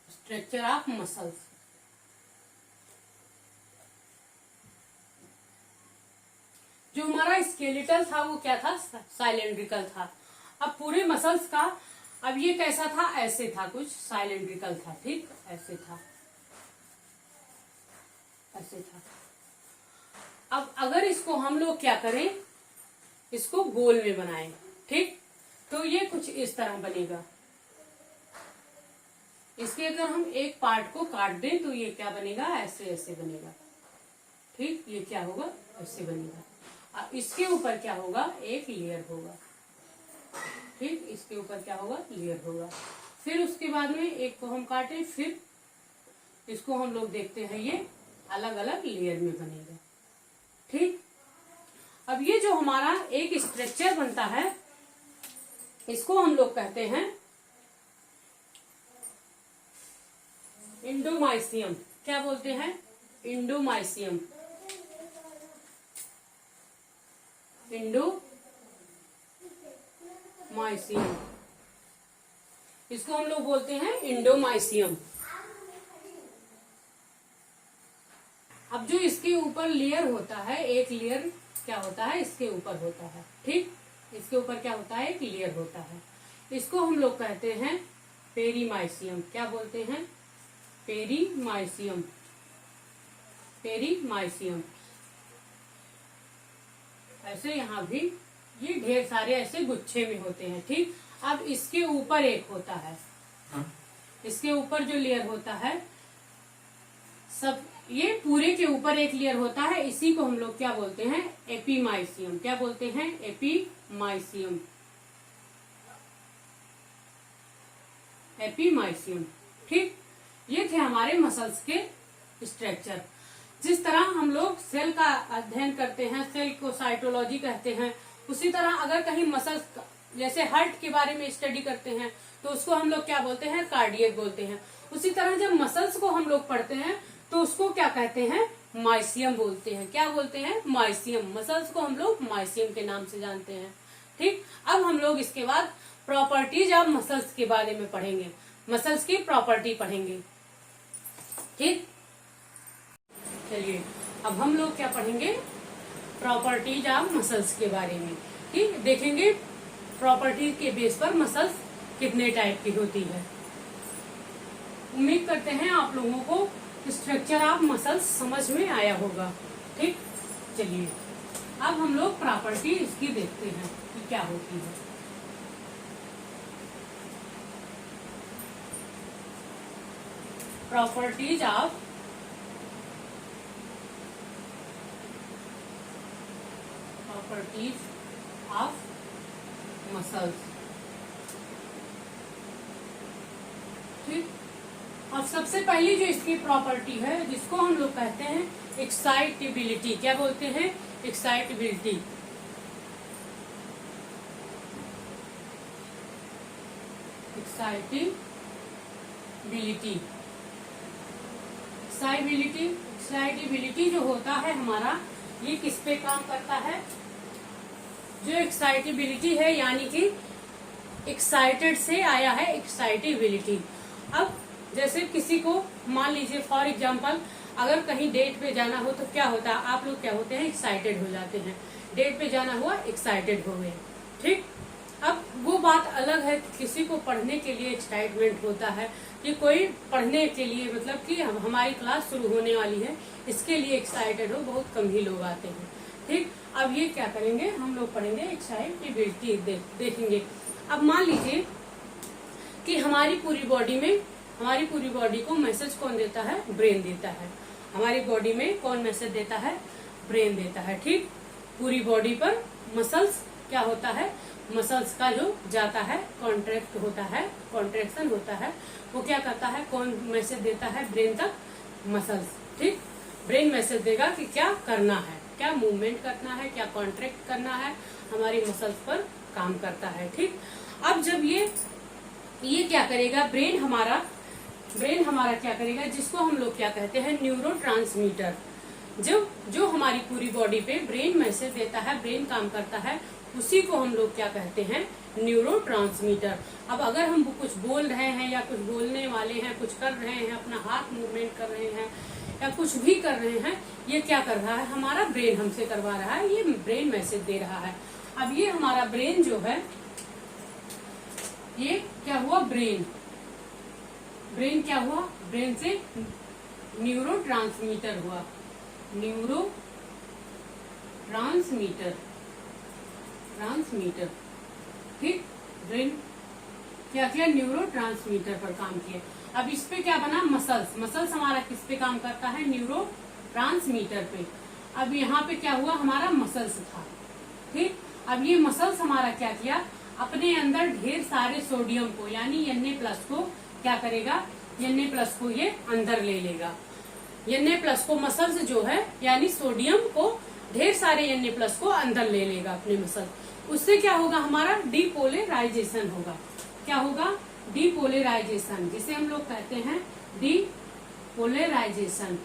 Structure of muscles. जो हमारा स्केलेटल था वो क्या था, साइलेंड्रिकल था। अब पूरे मसल्स का, अब ये कैसा था, ऐसे था, कुछ साइलेंड्रिकल था। ठीक, ऐसे था, ऐसे था। अब अगर इसको हम लोग क्या करें, इसको गोल में बनाएं। ठीक, तो ये कुछ इस तरह बनेगा। इसके अगर हम एक पार्ट को काट दें तो ये क्या बनेगा, ऐसे ऐसे बनेगा। ठीक, ये क्या होगा, ऐसे बनेगा। इसके ऊपर क्या होगा, एक लेयर होगा। ठीक, इसके ऊपर क्या होगा, लेयर होगा। फिर उसके बाद में एक को हम काटें, फिर इसको हम लोग देखते हैं ये अलग अलग लेयर में बनेगा। ठीक, अब ये जो हमारा एक स्ट्रक्चर बनता है, इसको हम लोग कहते हैं इंडोमाइसियम। क्या बोलते हैं, इंडोमाइसियम। इंडोमाइसियम, इसको हम लोग बोलते हैं इंडोमाइसियम। अब जो इसके ऊपर लेयर होता है, एक लेयर क्या होता है, इसके ऊपर होता है। ठीक, इसके ऊपर क्या होता है, एक लेयर होता है। इसको हम लोग कहते हैं पेरीमाइसियम। क्या बोलते हैं, पेरीमाइसियम। पेरीमाइसियम। ऐसे यहाँ भी ये ढेर सारे ऐसे गुच्छे में होते हैं। ठीक, अब इसके ऊपर एक होता है, इसके ऊपर जो लेयर होता है, सब ये पूरे के ऊपर एक लेयर होता है। इसी को हम लोग क्या बोलते हैं, एपीमाइसियम। क्या बोलते हैं, एपीमाइसियम। एपीमाइसियम। ठीक, ये थे हमारे मसल्स के स्ट्रक्चर। जिस तरह हम लोग सेल का अध्ययन करते हैं, सेल को साइटोलॉजी कहते हैं, उसी तरह अगर कहीं मसल्स, जैसे हार्ट के बारे में स्टडी करते हैं तो उसको हम लोग क्या बोलते हैं, कार्डियक बोलते हैं। उसी तरह जब मसल्स को हम लोग पढ़ते हैं तो उसको क्या कहते हैं, माइसियम बोलते हैं। क्या बोलते हैं, माइसियम। मसल्स को हम लोग माइसियम के नाम से जानते हैं। ठीक, अब हम लोग इसके बाद प्रॉपर्टीज ऑफ मसल्स के बारे में पढ़ेंगे, मसल्स की प्रॉपर्टी पढ़ेंगे। ठीक, चलिए अब हम लोग क्या पढ़ेंगे, प्रॉपर्टीज ऑफ मसल्स के बारे में। ठीक, देखेंगे प्रॉपर्टी के बेस पर मसल्स कितने टाइप की होती है। उम्मीद करते हैं आप लोगों को स्ट्रक्चर ऑफ मसल्स समझ में आया होगा। ठीक, चलिए अब हम लोग प्रॉपर्टी इसकी देखते हैं कि क्या होती है। Properties of muscles. ठीक, अब सबसे पहली जो इसकी प्रॉपर्टी है, जिसको हम लोग कहते हैं एक्साइटेबिलिटी। क्या बोलते हैं, एक्साइटेबिलिटी। एक्साइटेबिलिटी। एक्साइटेबिलिटी जो होता है हमारा, ये किस पे काम करता है, जो एक्साइटेबिलिटी है, यानी कि एक्साइटेड से आया है एक्साइटेबिलिटी। अब जैसे किसी को मान लीजिए फॉर एग्जांपल, अगर कहीं डेट पे जाना हो तो क्या होता है, आप लोग क्या होते हैं, एक्साइटेड हो जाते हैं। डेट पे जाना हुआ, एक्साइटेड हो गए। ठीक, अब वो बात अलग है कि किसी को पढ़ने के लिए एक्साइटमेंट होता है, कि कोई पढ़ने के लिए, मतलब कि हमारी क्लास शुरू होने वाली है, इसके लिए एक्साइटेड हो, बहुत कम ही लोग आते हैं। ठीक, अब ये क्या करेंगे, हम लोग पढ़ेंगे एक्साइटेबिलिटी। देखेंगे अब मान लीजिए कि हमारी पूरी बॉडी को मैसेज कौन देता है? ब्रेन देता है। हमारी बॉडी में कौन मैसेज देता है? ब्रेन देता है। ठीक, पूरी बॉडी पर मसल्स क्या होता है? मसल्स का जो जाता है कॉन्ट्रैक्ट होता है, कॉन्ट्रैक्शन होता है, वो क्या करता है? कौन मैसेज देता है ब्रेन तक? मसल्स। ठीक, ब्रेन मैसेज देगा कि क्या करना है, क्या मूवमेंट करना है, क्या कॉन्ट्रैक्ट करना है, हमारी मसल्स पर काम करता है। ठीक, अब जब ये क्या करेगा? ब्रेन हमारा क्या करेगा? जिसको हम लोग क्या कहते हैं? न्यूरोट्रांसमीटर। जो हमारी पूरी बॉडी पे ब्रेन मैसेज देता है, ब्रेन काम करता है, उसी को हम लोग क्या कहते हैं? न्यूरोट्रांसमीटर। अब अगर हम कुछ बोल रहे हैं या कुछ बोलने वाले हैं, कुछ कर रहे हैं, अपना हाथ मूवमेंट कर रहे हैं या कुछ भी कर रहे हैं, ये क्या कर रहा है? हमारा ब्रेन हमसे करवा रहा है, ये ब्रेन मैसेज दे रहा है। अब ये हमारा ब्रेन जो है, ये क्या हुआ? ब्रेन क्या हुआ? ब्रेन से न्यूरोट्रांसमीटर हुआ, ट्रांसमीटर। ठीक, ब्रेन क्या किया? न्यूरोट्रांसमीटर पर काम किया। अब इस पे क्या बना? मसल्स हमारा किस पे काम करता है? न्यूरोट्रांसमीटर पे। अब यहाँ पे क्या हुआ? हमारा मसल्स था। ठीक, अब ये मसल्स हमारा क्या किया? अपने अंदर ढेर सारे सोडियम को यानी Na+ को क्या करेगा? Na+ को ये अंदर ले लेगा। Na+ को मसल्स जो है यानी सोडियम को ढेर सारे Na+ को अंदर ले लेगा अपने मसल। उससे क्या होगा? हमारा डीपोलराइजेशन होगा। क्या होगा? डीपोलराइजेशन, जिसे हम लोग कहते हैं डीपोलराइजेशन।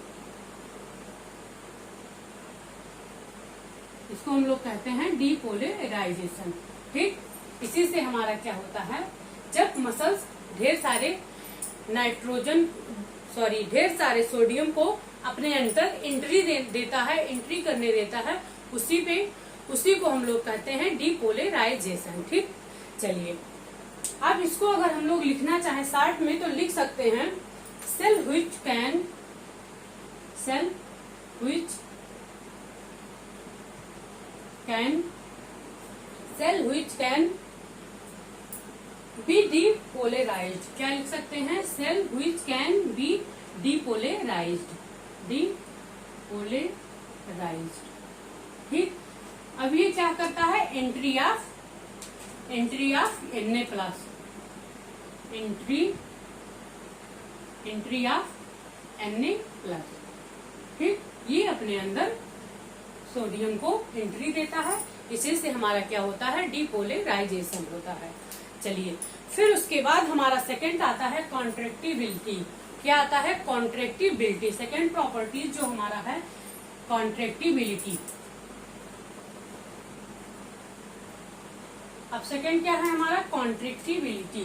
इसको हम लोग कहते हैं डीपोलराइजेशन। ठीक, इसी से हमारा क्या होता है? जब मसल्स ढेर सारे सोडियम को अपने अंदर एंट्री करने देता है, उसी को हम लोग कहते हैं डीपोलराइजेशन। ठीक, चलिए अब इसको अगर हम लोग लिखना चाहे शॉर्ट में तो लिख सकते हैं cell which can be depolarised. क्या लिख सकते हैं? Cell which can be depolarised. ठीक, अब ये क्या करता है? Entry of Na+, entry of Na+। ठीक, ये अपने अंदर सोडियम को एंट्री देता है, इसी से हमारा क्या होता है? डीपोलराइजेशन होता है। चलिए, फिर उसके बाद हमारा सेकंड आता है कॉन्ट्रैक्टिबिलिटी। क्या आता है? कॉन्ट्रैक्टिबिलिटी। सेकंड प्रॉपर्टी जो हमारा है कॉन्ट्रैक्टिबिलिटी। अब सेकंड क्या है हमारा? कॉन्ट्रैक्टिबिलिटी।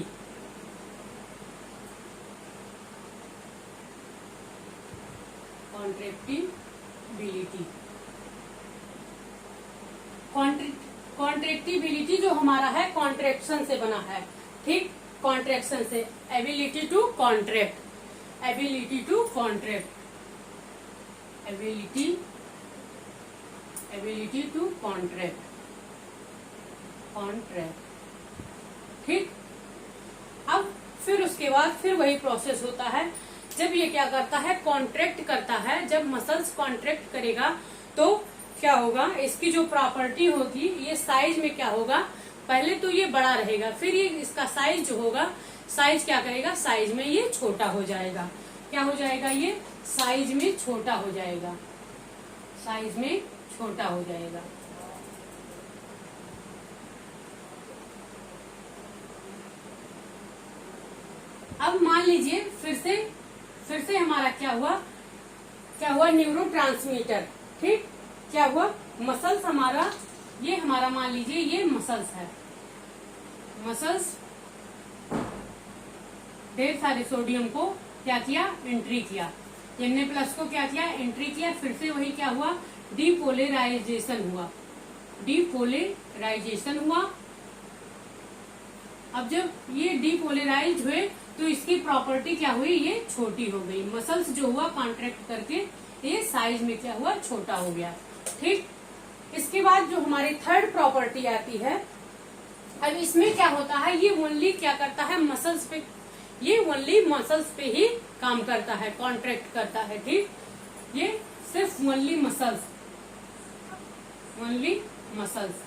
कॉन्ट्रैक्टिबिलिटी जो हमारा है कॉन्ट्रैक्शन से बना है। ठीक, कॉन्ट्रैक्शन से ability to contract, ability to contract. ठीक, अब फिर उसके बाद फिर वही प्रोसेस होता है। जब ये क्या करता है? कॉन्ट्रैक्ट करता है। जब मसल्स कॉन्ट्रैक्ट करेगा तो क्या होगा? इसकी जो प्रॉपर्टी होगी, ये साइज में क्या होगा? पहले तो ये बड़ा रहेगा, फिर ये इसका साइज जो होगा, साइज क्या करेगा? साइज में ये छोटा हो जाएगा। क्या हो जाएगा? ये साइज में छोटा हो जाएगा, साइज में छोटा हो जाएगा। अब मान लीजिए फिर से हमारा क्या हुआ? न्यूरोट्रांसमीटर। ठीक, क्या हुआ? मसल्स हमारा मान लीजिए ये मसल्स है। मसल्स ढेर सारे सोडियम को क्या किया? एंट्री किया। Na+ को क्या किया? एंट्री किया। फिर से वही क्या हुआ? डीपोलराइजेशन हुआ। अब जब ये डीपोलराइज हुए तो इसकी प्रॉपर्टी क्या हुई? ये छोटी हो गई। मसल्स जो हुआ कॉन्ट्रैक्ट करके ये साइज में क्या हुआ? छोटा हो गया। ठीक, इसके बाद जो हमारी थर्ड प्रॉपर्टी आती है अब इसमें क्या होता है, ये ओनली क्या करता है, मसल्स पे, ये ओनली मसल्स पे ही काम करता है, कॉन्ट्रैक्ट करता है। ठीक, ये सिर्फ ओनली मसल्स, ओनली मसल्स।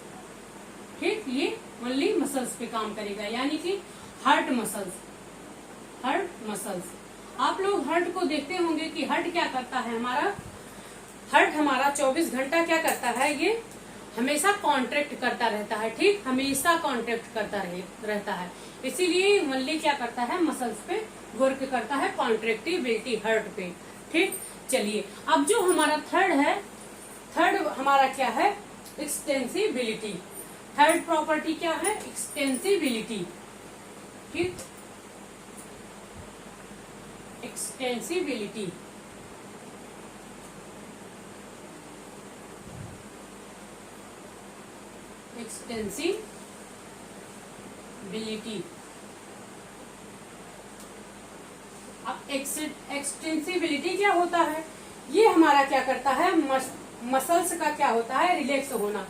ठीक, ये ओनली मसल्स पे काम करेगा, यानी कि हार्ट मसल्स, हार्ट मसल्स। आप लोग हार्ट को देखते होंगे कि हार्ट क्या करता है, हमारा हार्ट हमारा 24 घंटा क्या करता है, ये हमेशा कॉन्ट्रैक्ट करता रहता है। ठीक, हमेशा कॉन्ट्रैक्ट करता रहता है, इसीलिए ओनली क्या करता है, मसल्स पे वर्क करता है, कॉन्ट्रेक्टिबिलिटी हार्ट पे। ठीक, चलिए अब जो हमारा थर्ड है, थर्ड हमारा क्या है, एक्सटेंसिबिलिटी। थर्ड प्रॉपर्टी क्या है, एक्सटेंसिबिलिटी। ठीक, एक्सटेंसिबिलिटी। एक्सटेंसिबिलिटी। अब एक्सटेंसिबिलिटी क्या होता है, ये हमारा क्या करता है, मसल्स का क्या होता है, रिलैक्स होना।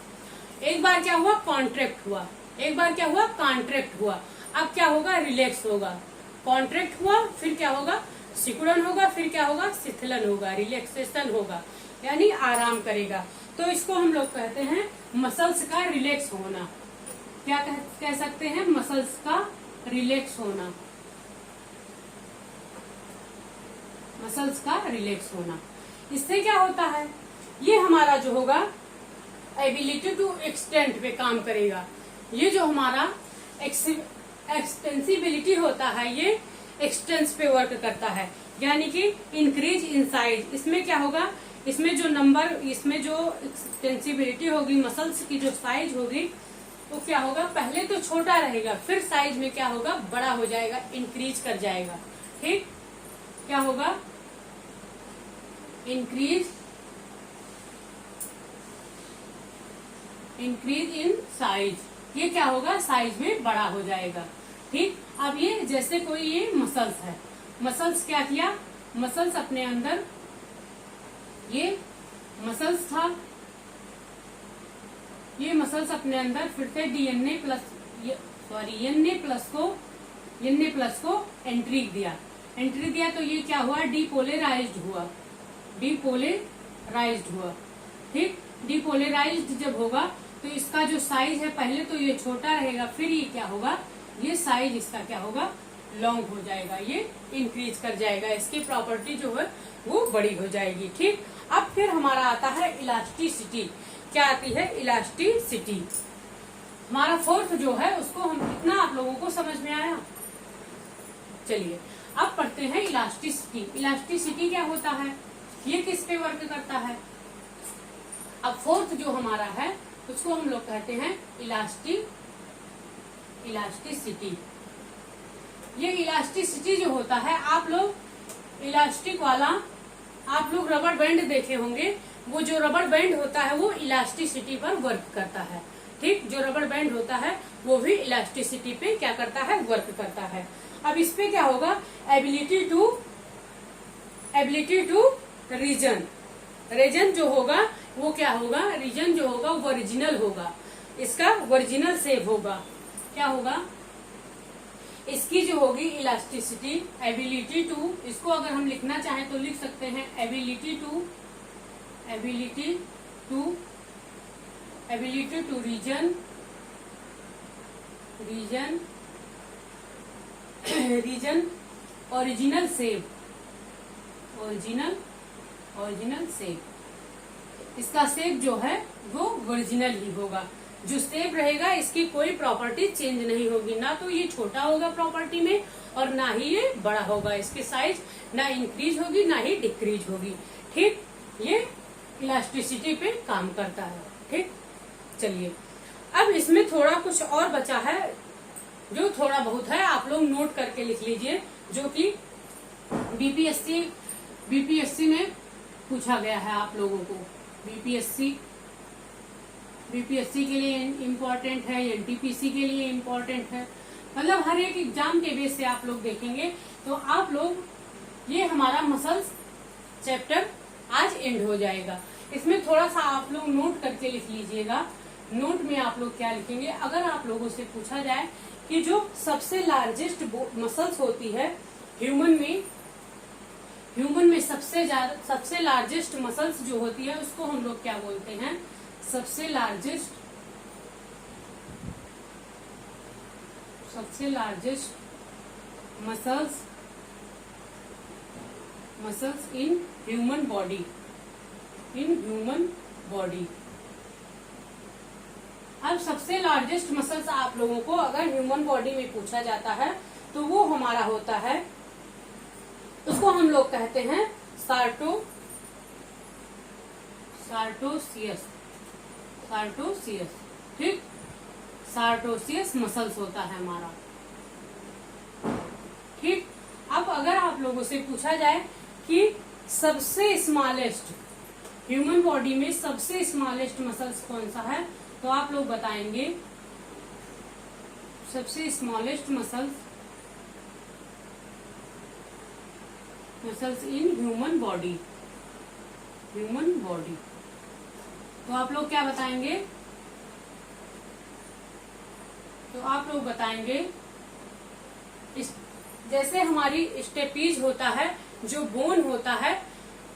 एक बार क्या हुआ, कॉन्ट्रैक्ट हुआ, एक बार क्या हुआ, कॉन्ट्रैक्ट हुआ, अब क्या होगा, रिलैक्स होगा। कॉन्ट्रैक्ट हुआ, फिर क्या होगा, सिकुड़न होगा, फिर क्या होगा, शिथिलन होगा, रिलैक्सेशन होगा, यानी आराम करेगा। तो इसको हम लोग कहते हैं मसल्स का रिलैक्स होना। क्या कह सकते हैं, मसल्स का रिलैक्स होना, मसल्स का रिलैक्स होना। इससे क्या होता है, ये हमारा जो होगा एबिलिटी टू एक्सटेंड पे काम करेगा। ये जो हमारा एक्सटेंसिबिलिटी होता है, ये एक्सटेंस पे वर्क करता है, यानी कि इंक्रीज इन साइज। इसमें क्या होगा, इसमें जो नंबर, इसमें जो एक्सटेंसिबिलिटी होगी, मसल्स की जो साइज होगी, वो क्या होगा, पहले तो छोटा रहेगा, फिर साइज में क्या होगा, बड़ा हो जाएगा, इंक्रीज कर जाएगा। ठीक, क्या होगा, इंक्रीज इन साइज, ये क्या होगा, साइज में बड़ा हो जाएगा। ठीक, अब ये जैसे कोई ये मसल्स है, मसल्स क्या किया, मसल्स अपने अंदर, ये मसल्स था, ये मसल्स अपने अंदर फिर से एन ए प्लस को एंट्री दिया, तो ये क्या हुआ, डीपोलराइज्ड हुआ। ठीक, डीपोलराइज्ड जब होगा तो इसका जो साइज है, पहले तो ये छोटा रहेगा, फिर ये क्या होगा, ये साइज इसका क्या होगा, लॉन्ग हो जाएगा, ये इंक्रीज कर जाएगा, इसकी प्रॉपर्टी जो है वो बड़ी हो जाएगी। ठीक, अब फिर हमारा आता है इलास्टिसिटी। क्या आती है, इलास्टिसिटी। हमारा फोर्थ जो है, उसको हम कितना आप लोगों को समझ में आया। चलिए अब पढ़ते हैं इलास्टिसिटी। इलास्टिसिटी क्या होता है, ये किस पे वर्क करता है। अब फोर्थ जो हमारा है, उसको हम लोग कहते हैं इलास्टिसिटी। ये इलास्टिसिटी जो होता है, आप लोग इलास्टिक वाला, आप लोग रबर बैंड देखे होंगे, वो जो रबर बैंड होता है वो इलास्टिसिटी पर वर्क करता है। ठीक, जो रबर बैंड होता है वो भी इलास्टिसिटी पे क्या करता है, वर्क करता है। अब इस पे क्या होगा, एबिलिटी टू रीजन जो होगा वो क्या होगा, रीजन जो होगा वो ओरिजिनल होगा, इसका ओरिजिनल शेप होगा। क्या होगा, इसकी जो होगी इलास्टिसिटी, एबिलिटी टू, इसको अगर हम लिखना चाहें तो लिख सकते हैं ability to regain original shape. इसका शेप जो है वो ओरिजिनल ही होगा, जो शेप रहेगा इसकी कोई प्रॉपर्टी चेंज नहीं होगी, ना तो ये छोटा होगा प्रॉपर्टी में और ना ही ये बड़ा होगा, इसकी साइज ना इंक्रीज होगी ना ही डिक्रीज होगी। ठीक, ये इलास्टिसिटी पे काम करता है। ठीक, चलिए अब इसमें थोड़ा कुछ और बचा है, जो थोड़ा बहुत है आप लोग नोट करके लिख लीजिए, जो कि बीपीएससी में पूछा गया है आप लोगों को। बीपीएससी के लिए इम्पोर्टेंट है, एनटीपीसी के लिए इम्पोर्टेंट है, मतलब हर एक एग्जाम के बेस से आप लोग देखेंगे। तो आप लोग, ये हमारा मसल्स चैप्टर आज एंड हो जाएगा, इसमें थोड़ा सा आप लोग नोट करके लिख लीजिएगा नोट में आप लोग क्या लिखेंगे, अगर आप लोगों से पूछा जाए कि जो सबसे लार्जेस्ट मसल्स होती है ह्यूमन में सबसे लार्जेस्ट मसल्स जो होती है उसको हम लोग क्या बोलते हैं, सबसे largest muscles in human body. अब सबसे लार्जेस्ट मसल्स आप लोगों को अगर ह्यूमन बॉडी में पूछा जाता है तो वो हमारा होता है, उसको हम लोग कहते हैं सार्टोसियस। ठीक, सार्टोसियस मसल्स होता है हमारा। ठीक, अब अगर आप लोगों से पूछा जाए कि सबसे स्मॉलेस्ट ह्यूमन बॉडी में सबसे स्मॉलेस्ट मसल्स कौन सा है, तो आप लोग बताएंगे सबसे smallest muscles in human body. तो आप लोग क्या बताएंगे, तो आप लोग बताएंगे जैसे हमारी स्टेपीज होता है, जो बोन होता है,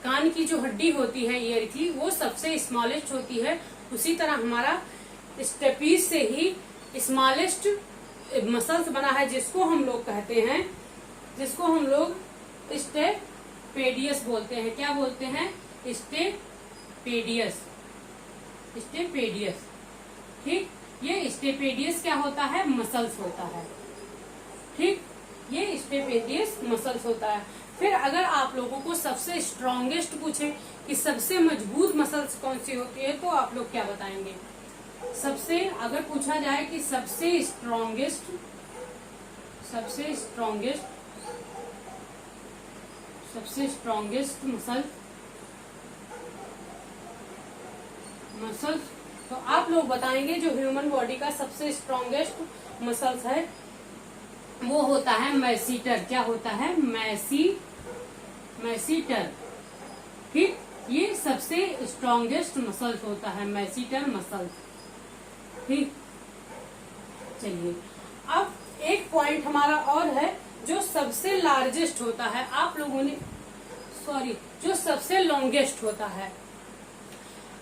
कान की जो हड्डी होती है ईयर की, वो सबसे स्मॉलेस्ट होती है। उसी तरह हमारा स्टेपीज से ही स्मॉलेस्ट मसल्स बना है, जिसको हम लोग कहते हैं, जिसको हम लोग स्टेपेडियस बोलते हैं। क्या बोलते हैं, स्टेपेडियस। ठीक, ये स्टेपेडियस क्या होता है, मसल्स होता है। ठीक, ये स्टेपेडियस मसल्स होता है। फिर अगर आप लोगों को सबसे स्ट्रॉन्गेस्ट पूछे कि सबसे मजबूत मसल्स कौन सी होती है, तो आप लोग क्या बताएंगे, सबसे अगर पूछा जाए कि सबसे स्ट्रॉन्गेस्ट मसल्स, तो आप लोग बताएंगे जो ह्यूमन बॉडी का सबसे स्ट्रॉन्गेस्ट मसल्स है वो होता है मैसीटर। क्या होता है, मैसीटर। ठीक, ये सबसे स्ट्रॉन्गेस्ट मसल्स होता है, मैसीटर मसल्स। ठीक, चलिए अब एक पॉइंट हमारा और है, जो सबसे लार्जेस्ट होता है, आप लोगों ने जो सबसे लॉन्गेस्ट होता है।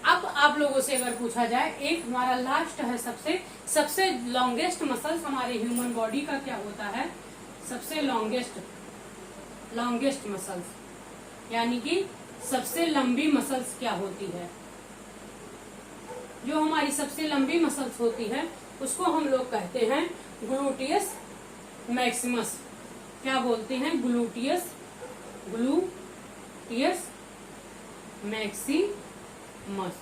अब आप लोगों से अगर पूछा जाए, एक हमारा लास्ट है सबसे लॉन्गेस्ट मसल्स हमारे ह्यूमन बॉडी का क्या होता है, सबसे लॉन्गेस्ट मसल्स, यानी कि सबसे लंबी मसल्स क्या होती है, जो हमारी सबसे लंबी मसल्स होती है उसको हम लोग कहते हैं ग्लूटियस मैक्सिमस। क्या बोलते हैं, ग्लूटियस मैक्सिमस।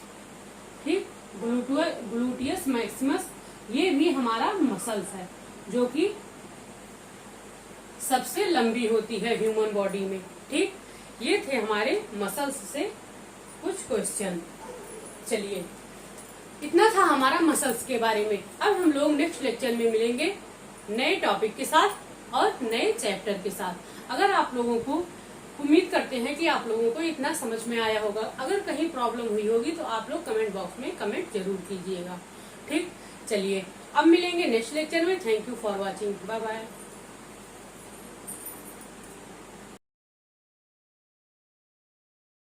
ठीक, ग्लूटियस मैक्सिमस ये भी हमारा मसल्स है, जो कि सबसे लंबी होती है ह्यूमन बॉडी में। ठीक, ये थे हमारे मसल्स से कुछ क्वेश्चन। चलिए, इतना था हमारा मसल्स के बारे में। अब हम लोग नेक्स्ट लेक्चर में मिलेंगे नए टॉपिक के साथ और नए चैप्टर के साथ। अगर आप लोगों को, उम्मीद करते हैं कि आप लोगों को इतना समझ में आया होगा। अगर कहीं प्रॉब्लम हुई होगी तो आप लोग कमेंट बॉक्स में कमेंट जरूर कीजिएगा। ठीक, चलिए अब मिलेंगे नेक्स्ट लेक्चर में। Thank you for watching, bye bye.